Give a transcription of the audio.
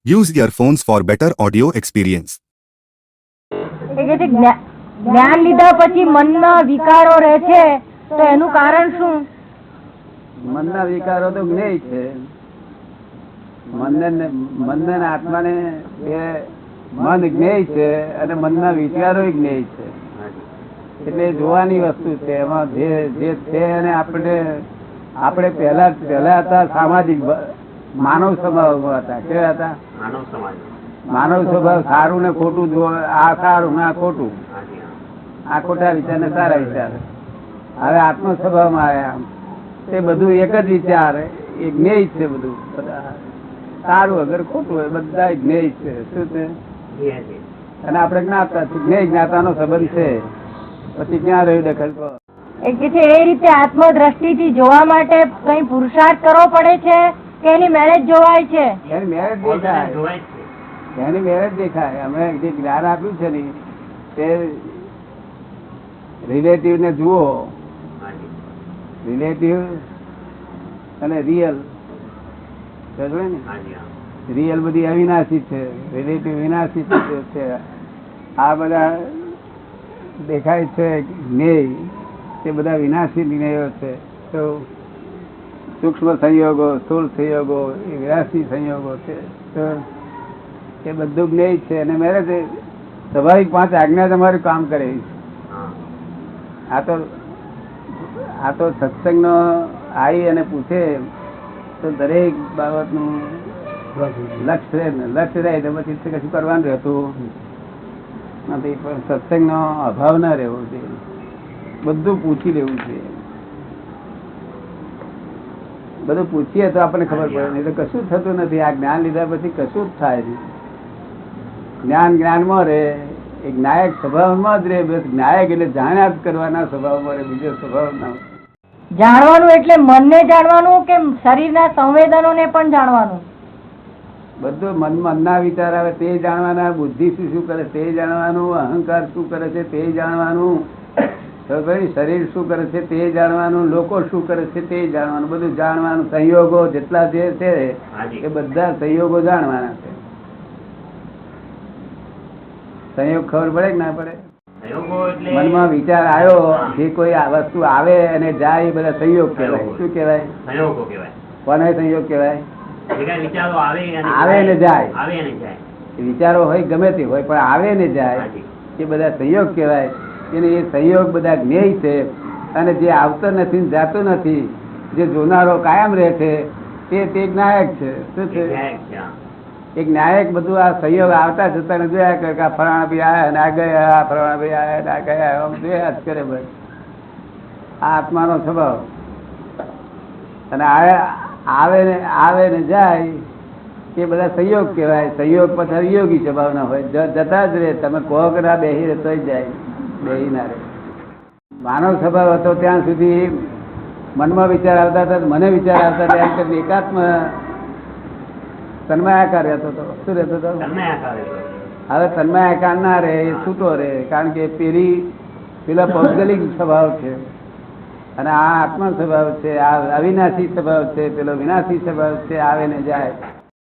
Use earphones for better audio experience. એ કે છે જ્ઞાન લીધા પછી મનમાં વિકારો રહે છે, તો એનું કારણ શું? મનના વિકારો તો જ્ઞેય છે. મનને આત્માને મન જ્ઞેય છે અને મનના વિચારો જ્ઞેય છે. એટલે જોવાની વસ્તુ છે. એમાં જે છે એને આપણે પહેલા હતા સામાજિક માનવ સ્વભાવમાં હતા. કેવા હતા? માનવ સ્વભાવ. સારું ને ખોટું જો, આ સારું ને આ ખોટું, આ ખોટા વિચાર ને સારા વિચાર. હવે આત્મ સ્વભાવમાં આવ્યા તે બધું એક જ વિચાર, એ જ્ઞેય છે. બધું સારું અગર ખોટું હોય બધા જ્ઞેય છે. શું છે? અને આપણે જ્ઞાતા છીએ. જ્ઞેય જ્ઞાતાનો સંબંધ છે. પછી ક્યાં રહ્યું દખલ? એ કે છે એ રીતે આત્મદ્રષ્ટિથી જોવા માટે કઈ પુરુષાર્થ કરવો પડે છે કે એની મેરેજ જોવાય છે? એની મેરેજ દેખાય. એની મેરેજ દેખાય. અમે જે જ્ઞાન આપ્યું છે ને તે રિલેટિવ ને જુઓ. રિલેટિવ અને રિયલ. રિયલ બધી અવિનાશી છે, રિલેટિવ વિનાશી છે. આ બધા દેખાય છે જ્ઞેય, તે બધા વિનાશી જ્ઞેયો છે. તો સૂક્ષ્મ સંયોગો, સ્થૂળ સંયોગો એ વિનાશી સંયોગો છે. તો એ બધું જ્ઞેય છે. અને મેરેજ સ્વાભાવિક 5 આજ્ઞા તમારું કામ કરે. આ તો સત્સંગનો આવી અને પૂછે તો દરેક બાબતનું લક્ષ્ય રહે તો પછી કશું કરવાનું રહેતું નથી. પણ સત્સંગનો અભાવ ના રહેવો જોઈએ. બધું પૂછી લેવું જોઈએ. બધું પૂછીએ તો આપણને ખબર પડે, નહીં તો કશું થતું નથી. આ જ્ઞાન લીધા પછી કશું જ થાય નહીં. જ્ઞાનમાં રહે, એક નાયક સ્વભાવમાં જ રહે. બસ નાયક એટલે જાણ્યા જ કરવાના સ્વભાવમાં રહે, બીજો સ્વભાવ ના. જાણવાનું એટલે મનને જાણવાનું કે શરીરના સંવેદનોને પણ જાણવાનું? બધું મનના વિચાર આવે તે જાણવાના. બુદ્ધિ શું કરે તે જાણવાનું. અહંકાર શું કરે છે તે જાણવાનું. શરીર શું કરે છે તે જાણવાનું. લોકો શું કરે છે તે જાણવાનું. બધું જાણવાનું. સંયોગો જેટલા જે છે એ બધા સંયોગો જાણવાના છે. સંયોગ ખબર પડે કે ના પડે? મનમાં વિચાર આવ્યો, જે કોઈ વસ્તુ આવે અને જાય એ બધા સંયોગ કહેવાય. શું કહેવાય? કોને સંયોગ કહેવાય? આવે ને જાય. વિચારો હોય ગમે તે હોય પણ આવે ને જાય એ બધા સંયોગ કહેવાય. એને એ સંયોગ બધા જ્ઞેય છે. અને જે આવતો નથી, જાતો નથી, જે જોનારો કાયમ રહે છે તે નાયક છે. શું છે? એક નાયક બધું આ સંયોગ આવતા જતા ને જોયા કરે કે આ ફલાણા ભાઈ આવ્યા ને આ ગયા, આ ફલાણા ભાઈ આવ્યા ને આ ગયા, આમ જોયા જ કરે. બસ આ આત્માનો સ્વભાવ. અને આવે ને જાય એ બધા સંયોગ કહેવાય. સંયોગ પછી વિયોગી સ્વભાવના હોય, જતા જ રહે. તમે કહો કે ના બેહી રહે તોય જાય, બેહી ના રહે. માનવ સ્વભાવ હતો ત્યાં સુધી મનમાં વિચાર આવતા હતા, મને વિચાર આવતા હતા, એમ કરીને એકાત્મ તન્મયાકાર રહેતો હતો. શું રહેતો હતો? હવે તન્મયાકાર ના રહે, એ છૂટો રહે. કારણ કે પેલા પૌદ્ગલિક સ્વભાવ છે અને આ આત્મા સ્વભાવ છે. આ અવિનાશી સ્વભાવ છે, પેલો વિનાશી સ્વભાવ છે. આવે ને જાય.